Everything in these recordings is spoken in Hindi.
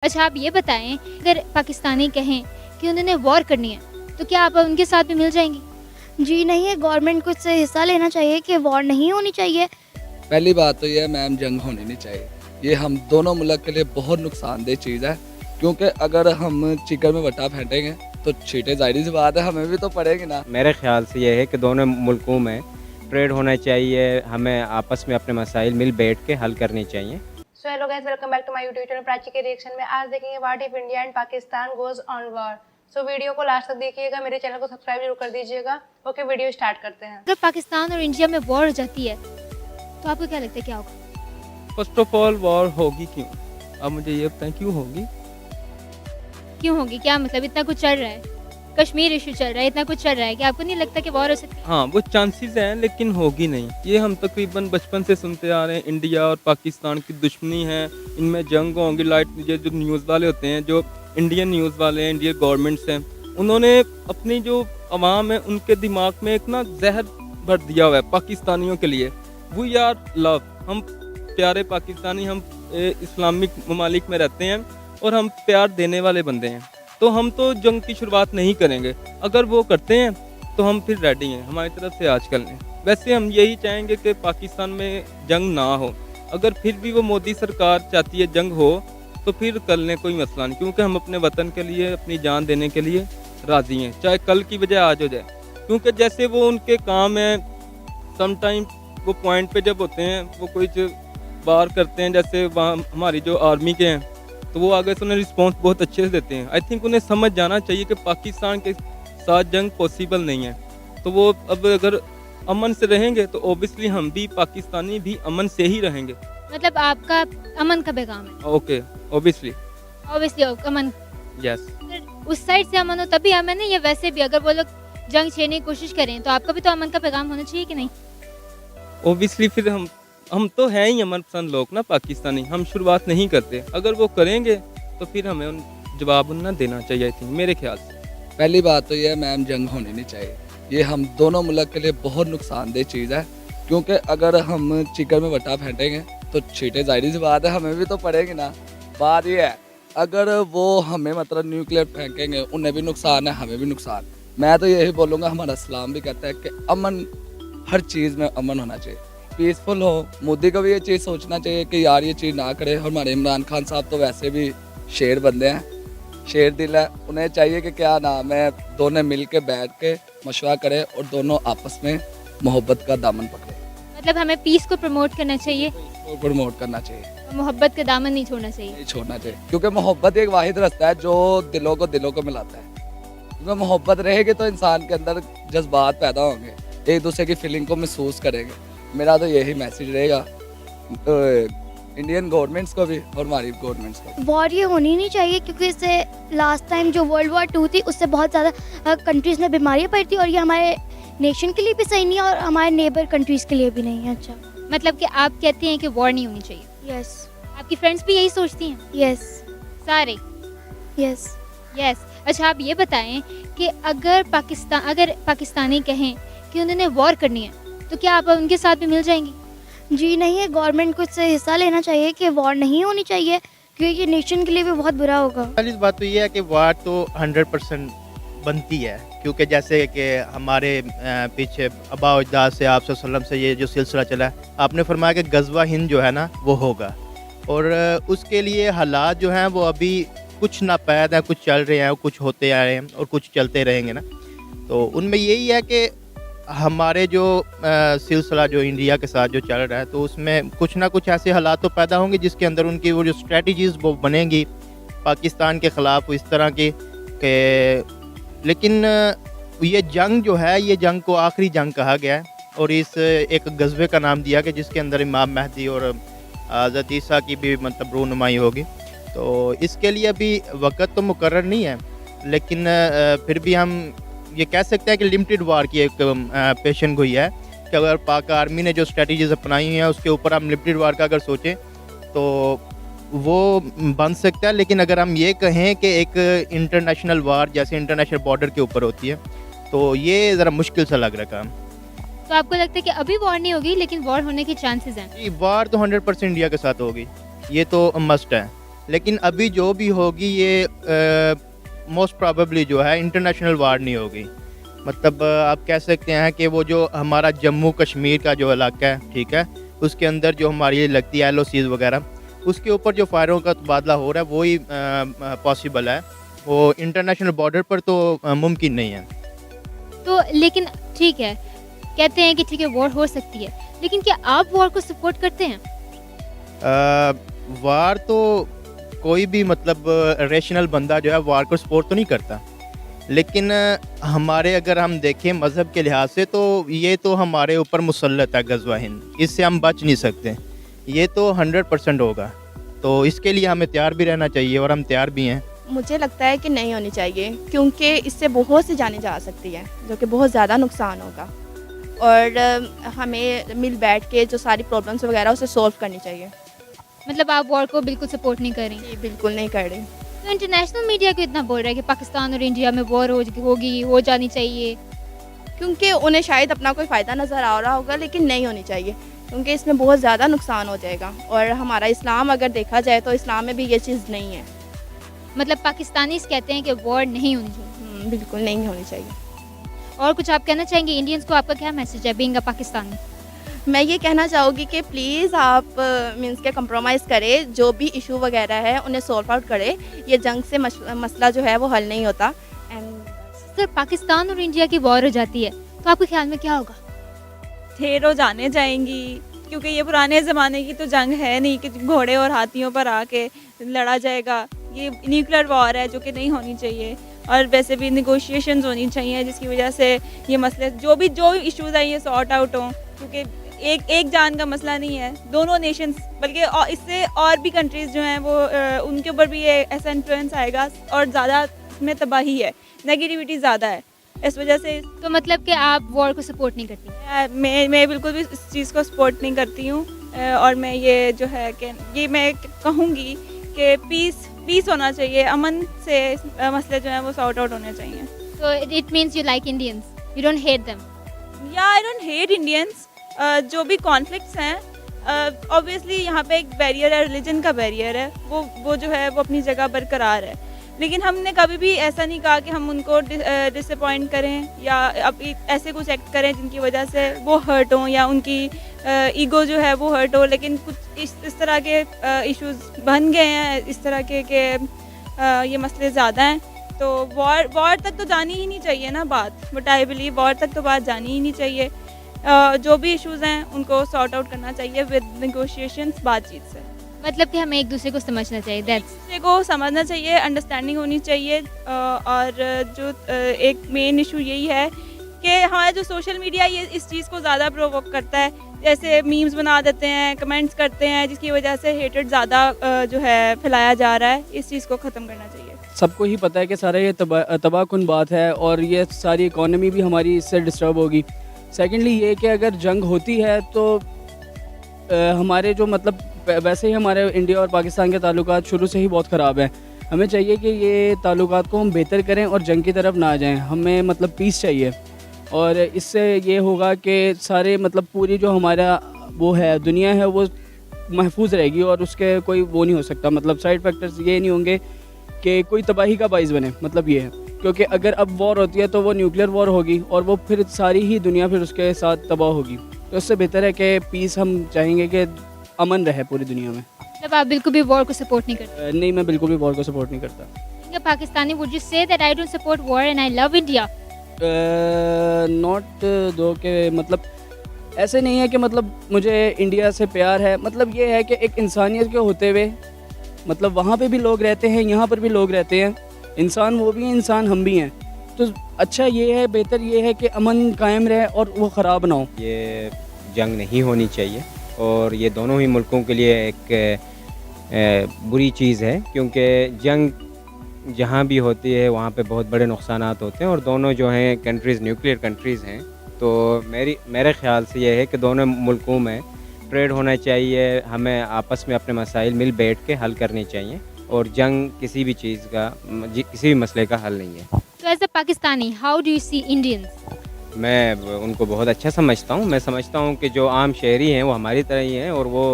अच्छा आप ये बताएं, अगर पाकिस्तानी कहें कि उन्होंने वॉर करनी है तो क्या आप उनके साथ भी मिल जाएंगी? जी नहीं है, गवर्नमेंट को इससे हिस्सा लेना चाहिए कि वॉर नहीं होनी चाहिए। पहली बात तो यह है मैम, जंग होनी नहीं चाहिए। ये हम दोनों मुल्क के लिए बहुत नुकसानदेह चीज़ है, क्योंकि अगर हम चिकन में वटा फेंटेंगे तो छींटे जाहिर सी बात है हमें भी तो पड़ेगी ना। मेरे ख्याल से ये है कि दोनों मुल्कों में ट्रेड होना चाहिए, हमें आपस में अपने मसाइल मिल बैठ के हल करने चाहिए। So hello guys, welcome back to my YouTube channel Prachi के रिएक्शन में। आज देखेंगे what if India and Pakistan goes on war. So video को लास्ट तक देखिएगा, मेरे चैनल को सब्सक्राइब जरूर कर दीजिएगा। ओके, वीडियो स्टार्ट करते हैं। अगर पाकिस्तान और इंडिया में वॉर हो जाती है तो आपको क्या लगता है क्या होगा? फर्स्ट ऑफ ऑल वॉर होगी क्यों? आप मुझे ये बताएं क्यों होगी? क्यों होगी? क्या मतलब? इतना कुछ चल रहा है, कश्मीर इशू चल रहा है, इतना कुछ चल रहा है कि आपको नहीं लगता कि वॉर हो सकती है? हाँ, वो चांसेस हैं लेकिन होगी नहीं। ये हम तकरीबन बचपन से सुनते आ रहे हैं, इंडिया और पाकिस्तान की दुश्मनी है, इनमें जंग होंगी। ये जो न्यूज़ वाले होते हैं, जो इंडियन न्यूज़ वाले हैं, इंडियन गवर्नमेंट्स हैं, उन्होंने अपनी जो अवाम है उनके दिमाग में एक ना जहर भर दिया हुआ है पाकिस्तानियों के लिए। वी आर लव, हम प्यारे पाकिस्तानी, हम इस्लामिक ममालिक में रहते हैं और हम प्यार देने वाले बंदे हैं, तो हम तो जंग की शुरुआत नहीं करेंगे। अगर वो करते हैं तो हम फिर रेडी हैं हमारी तरफ से आजकल में। वैसे हम यही चाहेंगे कि पाकिस्तान में जंग ना हो। अगर फिर भी वो मोदी सरकार चाहती है जंग हो तो फिर कर लें, कोई मसला नहीं, क्योंकि हम अपने वतन के लिए अपनी जान देने के लिए राज़ी हैं, चाहे कल की वजह आज हो जाए। क्योंकि जैसे वो उनके काम है, समटाइम वो पॉइंट पे जब होते हैं वो कुछ बार करते हैं, जैसे वहाँ हमारी जो आर्मी के हैं तो वो आगे से उन्हें रिस्पॉन्स बहुत अच्छे से देते हैं। आई थिंक उन्हें समझ जाना चाहिए कि पाकिस्तान के साथ जंग पॉसिबल नहीं है। तो वो अब अगर अमन से रहेंगे तो ओबियसली हम भी पाकिस्तानी भी अमन से ही रहेंगे। मतलब आपका अमन का पैगाम है? ओके, ओबियसली ऑब्वियसली अमन। यस। अगर उस साइड से अमन हो तभी अमन है, या वैसे भी अगर वो लोग जंग छेड़ने की कोशिश करें तो आपका भी तो अमन का पैगाम होना चाहिए कि नहीं? ओबियसली फिर हम तो हैं ही अमन पसंद लोग ना पाकिस्तानी, हम शुरुआत नहीं करते। अगर वो करेंगे तो फिर हमें जवाब उन्हें देना चाहिए, आई थिंक, मेरे ख्याल से। पहली बात तो यह है मैम, जंग होनी नहीं चाहिए। ये हम दोनों मुल्क के लिए बहुत नुकसानदेह चीज़ है, क्योंकि अगर हम चिकन में वटा फेंटेंगे तो छींटे जाहिर सी बात है हमें भी तो पड़ेगी ना। बात ये है, अगर वो हमें मतलब न्यूक्लियर फेंकेंगे उन्हें भी नुकसान है, हमें भी नुकसान। मैं तो यही बोलूँगा, हमारा इस्लाम भी कहता है कि अमन, हर चीज़ में अमन होना चाहिए, पीसफुल हो। मोदी को भी ये चीज़ सोचना चाहिए कि यार ये चीज़ ना करे। हमारे इमरान खान साहब तो वैसे भी शेर बंदे हैं, शेर दिल है। उन्हें चाहिए कि क्या नाम है, दोनों मिल के बैठ के मशवरा करें और दोनों आपस में मोहब्बत का दामन पकड़े। मतलब हमें पीस को प्रमोट करना चाहिए, इसको प्रमोट करना चाहिए, मोहब्बत का दामन नहीं छोड़ना चाहिए। नहीं छोड़ना चाहिए, क्योंकि मोहब्बत एक वाहिद रास्ता है जो दिलों को मिलाता है। क्योंकि मोहब्बत रहेगी तो इंसान के अंदर जज्बात पैदा होंगे, एक दूसरे की फीलिंग को महसूस करेंगे। मेरा तो यही मैसेज रहेगा इंडियन गवर्नमेंट्स को भी और हमारी गवर्नमेंट्स को। वॉर ये होनी नहीं चाहिए, क्योंकि इससे लास्ट टाइम जो वर्ल्ड वॉर 2 थी उससे बहुत ज़्यादा कंट्रीज़ में बीमारियाँ पड़ी थी, और ये हमारे नेशन के लिए भी सही नहीं है और हमारे नेबर कंट्रीज़ के लिए भी नहीं है। अच्छा, मतलब कि आप कहते हैं कि वॉर नहीं होनी चाहिए। यस आपकी फ्रेंड्स भी यही सोचती हैं? यस सारे? यस। यस। अच्छा आप ये बताएं कि अगर पाकिस्तानी कहें कि उन्होंने वॉर करनी है तो क्या आप उनके साथ भी मिल जाएंगी? जी नहीं है, गवर्नमेंट को इससे हिस्सा लेना चाहिए कि वॉर नहीं होनी चाहिए, क्योंकि ये नेशन के लिए भी बहुत बुरा होगा। पहली बात तो ये है कि वार तो 100% बनती है, क्योंकि जैसे कि हमारे पीछे आबा अजदाद से आप वसल्लम से ये जो सिलसिला चला है, आपने फरमाया कि गज़वा हिंद जो है ना वो होगा, और उसके लिए हालात जो हैं वो अभी कुछ नापैद हैं, कुछ चल रहे हैं, कुछ होते आ रहे हैं और कुछ चलते रहेंगे ना। तो उनमें यही है कि हमारे जो सिलसिला जो इंडिया के साथ जो चल रहा है, तो उसमें कुछ ना कुछ ऐसे हालात तो पैदा होंगे जिसके अंदर उनकी वो जो स्ट्रेटजीज़ वो बनेंगी पाकिस्तान के ख़िलाफ़ इस तरह की कि, लेकिन ये जंग जो है, ये जंग को आखिरी जंग कहा गया है और इस एक गज़वे का नाम दिया कि जिसके अंदर इमाम महदी और हज़रत ईसा की भी मतलब रूनुमाई होगी। तो इसके लिए अभी वक़्त तो मुकर्रर नहीं है, लेकिन फिर भी हम ये कह सकते हैं कि लिमिटेड वार की एक पेशन गोई है कि अगर पाक आर्मी ने जो स्ट्रेटजीज अपनाई हैं उसके ऊपर हम लिमिटेड वार का अगर सोचें तो वो बन सकता है। लेकिन अगर हम ये कहें कि एक इंटरनेशनल वार जैसे इंटरनेशनल बॉर्डर के ऊपर होती है तो ये ज़रा मुश्किल सा लग रहा काम। तो आपको लगता है कि अभी वॉर नहीं होगी लेकिन वॉर होने के चांसेस हैं? जी, वार तो 100% इंडिया के साथ होगी, ये तो मस्ट है। लेकिन अभी जो भी होगी ये मोस्ट प्रोबेबली जो है इंटरनेशनल वार नहीं होगी। मतलब आप कह सकते हैं कि वो जो हमारा जम्मू कश्मीर का जो इलाका है, ठीक है, उसके अंदर जो हमारी लगती है LOCs वगैरह, उसके ऊपर जो फायरों का तबादला हो रहा है वही पॉसिबल है। वो इंटरनेशनल बॉर्डर पर तो मुमकिन नहीं है। तो लेकिन ठीक है, कहते हैं कि ठीक है वॉर हो सकती है, लेकिन क्या आप वॉर को सपोर्ट करते हैं? वार तो कोई भी मतलब रेशनल बंदा जो है वार को सपोर्ट तो नहीं करता, लेकिन हमारे अगर हम देखें मज़हब के लिहाज से तो ये तो हमारे ऊपर मुसल्लत है गज़वा हिंद, इससे हम बच नहीं सकते, ये तो 100% होगा। तो इसके लिए हमें तैयार भी रहना चाहिए और हम तैयार भी हैं। मुझे लगता है कि नहीं होनी चाहिए, क्योंकि इससे बहुत सी जानें जा सकती है, जो कि बहुत ज़्यादा नुकसान होगा। और हमें मिल बैठ के जो सारी प्रॉब्लम्स वगैरह उसे सॉल्व करनी चाहिए। मतलब आप वॉर को बिल्कुल सपोर्ट नहीं कर रही? जी बिल्कुल नहीं कर रही। तो इंटरनेशनल मीडिया क्यों इतना बोल रहा है कि पाकिस्तान और इंडिया में वॉर होगी, हो जानी चाहिए? क्योंकि उन्हें शायद अपना कोई फ़ायदा नज़र आ रहा होगा, लेकिन नहीं होनी चाहिए, क्योंकि इसमें बहुत ज़्यादा नुकसान हो जाएगा। और हमारा इस्लाम अगर देखा जाए तो इस्लाम में भी ये चीज़ नहीं है। मतलब पाकिस्तानीज कहते हैं कि वॉर नहीं होनी चाहिए। बिल्कुल नहीं होनी चाहिए। और कुछ आप कहना चाहेंगे इंडियंस को? आपका क्या मैसेज है बीइंग अ पाकिस्तानी? मैं ये कहना चाहूँगी कि प्लीज़ आप मीन्स के कंप्रोमाइज़ करें, जो भी इशू वगैरह है उन्हें सॉल्व आउट करें। ये जंग से मसला जो है वो हल नहीं होता। एंड सर, पाकिस्तान और इंडिया की वॉर हो जाती है तो आपके ख्याल में क्या होगा? ठेरो जाने जाएंगी, क्योंकि ये पुराने ज़माने की तो जंग है नहीं कि घोड़े और हाथियों पर आके लड़ा जाएगा। ये न्यूक्लियर वॉर है जो कि नहीं होनी चाहिए। और वैसे भी निगोशिएशंस होनी चाहिए जिसकी वजह से ये मसले जो भी इश्यूज़ हैं ये सॉर्ट आउट हों, क्योंकि एक जान का मसला नहीं है, दोनों नेशंस बल्कि इससे और भी कंट्रीज़ जो हैं वो उनके ऊपर भी ये ऐसा इन्फ्लुएंस आएगा और ज़्यादा इसमें तबाही है, नेगेटिविटी ज़्यादा है इस वजह से। तो मतलब कि आप वॉर को सपोर्ट नहीं करती? मैं बिल्कुल भी इस चीज़ को सपोर्ट नहीं करती हूँ। और मैं ये जो है कि ये मैं कहूँगी कि पीस होना चाहिए, अमन से मसले जो हैं वो सॉर्ट आउट होने चाहिए। तो it means you like Indians, you don't hate them? या आई डोंट हेट इंडियंस। जो भी कॉन्फ्लिक्ट्स हैं, ऑब्वियसली यहाँ पे एक बैरियर है, रिलीजन का बैरियर है, वो जो है वो अपनी जगह बरकरार है। लेकिन हमने कभी भी ऐसा नहीं कहा कि हम उनको डिसअपॉइंट करें या अब ऐसे कुछ एक्ट करें जिनकी वजह से वो हर्ट हों या उनकी ईगो जो है वो हर्ट हो। लेकिन कुछ इस तरह के इश्यूज बन गए हैं, इस तरह के ये मसले ज़्यादा हैं, तो वॉर तक तो जानी ही नहीं चाहिए ना बात। बट आई बिलीव वॉर तक तो बात जानी ही नहीं चाहिए। जो भी इश्यूज़ हैं उनको सॉर्ट आउट करना चाहिए विद नेगोशिएशंस, बातचीत से। मतलब कि हमें एक दूसरे को समझना चाहिए, एक दूसरे को समझना चाहिए, अंडरस्टैंडिंग होनी चाहिए। और जो एक मेन इशू यही है कि हमारा जो सोशल मीडिया ये इस चीज़ को ज़्यादा प्रोवोक करता है, जैसे मीम्स बना देते हैं, कमेंट्स करते हैं, जिसकी वजह से हेटेड ज़्यादा जो है फैलाया जा रहा है। इस चीज़ को ख़त्म करना चाहिए। सबको ही पता है कि सारा ये तबाहकुन बात है और ये सारी इकॉनमी भी हमारी इससे डिस्टर्ब होगी। सेकेंडली ये कि अगर जंग होती है तो हमारे जो मतलब वैसे ही हमारे इंडिया और पाकिस्तान के ताल्लुकात शुरू से ही बहुत ख़राब हैं। हमें चाहिए कि ये ताल्लुकात को हम बेहतर करें और जंग की तरफ ना जाएं। हमें मतलब पीस चाहिए और इससे ये होगा कि सारे मतलब पूरी जो हमारा वो है दुनिया है वो महफूज रहेगी और उसके कोई वो नहीं हो सकता, मतलब साइड फैक्टर्स ये नहीं होंगे कि कोई तबाही का बाइस बने। मतलब ये है, क्योंकि अगर अब वॉर होती है तो वो न्यूक्लियर वॉर होगी और वो फिर सारी ही दुनिया फिर उसके साथ तबाह होगी। तो इससे बेहतर है कि पीस हम चाहेंगे कि अमन रहे पूरी दुनिया में। मतलब आप बिल्कुल भी वॉर को सपोर्ट नहीं करते? नहीं, मैं बिल्कुल भी वॉर को सपोर्ट नहीं करता। Pakistani would you say that I don't support war and I love India? Not दो के मतलब ऐसे नहीं है कि मतलब मुझे इंडिया से प्यार है। मतलब ये है कि एक इंसानियत के होते हुए मतलब वहाँ पे भी लोग रहते हैं, यहाँ पर भी लोग रहते हैं, इंसान वो भी हैं, इंसान हम भी हैं। तो अच्छा ये है, बेहतर ये है कि अमन कायम रहे और वो ख़राब ना हो। ये जंग नहीं होनी चाहिए और ये दोनों ही मुल्कों के लिए एक बुरी चीज़ है, क्योंकि जंग जहाँ भी होती है वहाँ पे बहुत बड़े नुकसानात होते हैं और दोनों जो हैं कंट्रीज़ न्यूक्लियर कंट्रीज़ हैं। तो मेरे ख़्याल से ये है कि दोनों मुल्कों में ट्रेड होना चाहिए, हमें आपस में अपने मसाइल मिल बैठ के हल करने चाहिए और जंग किसी भी चीज़ का किसी भी मसले का हल नहीं है। तो as a Pakistani how do you see Indians? मैं उनको बहुत अच्छा समझता हूँ। मैं समझता हूँ कि जो आम शहरी हैं वो हमारी तरह ही हैं और वो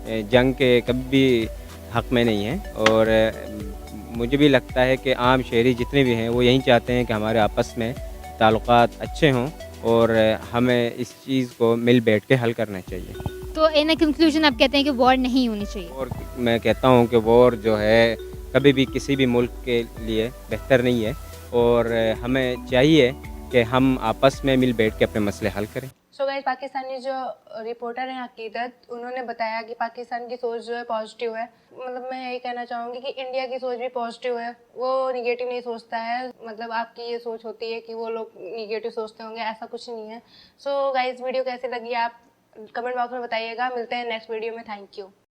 जंग के कभी भी हक़ में नहीं है। और मुझे भी लगता है कि आम शहरी जितने भी हैं वो यही चाहते हैं कि हमारे आपस में ताल्लुकात अच्छे हों और हमें इस चीज़ को मिल बैठ के हल करना चाहिए। तो इन कंक्लूजन आप कहते हैं कि वॉर नहीं होनी चाहिए। और मैं कहता हूँ कि वॉर जो है कभी भी किसी भी मुल्क के लिए बेहतर नहीं है और हमें चाहिए कि हम आपस में मिल बैठ के अपने मसले हल करें। सो गाइस, पाकिस्तानी जो रिपोर्टर हैं अकीदत, उन्होंने बताया कि पाकिस्तान की सोच जो है पॉजिटिव है। मतलब मैं यही कहना चाहूँगी कि इंडिया की सोच भी पॉजिटिव है, वो निगेटिव नहीं सोचता है। मतलब आपकी ये सोच होती है कि वो लोग निगेटिव सोचते होंगे, ऐसा कुछ नहीं है। सो गाइस, वीडियो कैसे लगी आप कमेंट बॉक्स में बताइएगा। मिलते हैं नेक्स्ट वीडियो में। Thank you.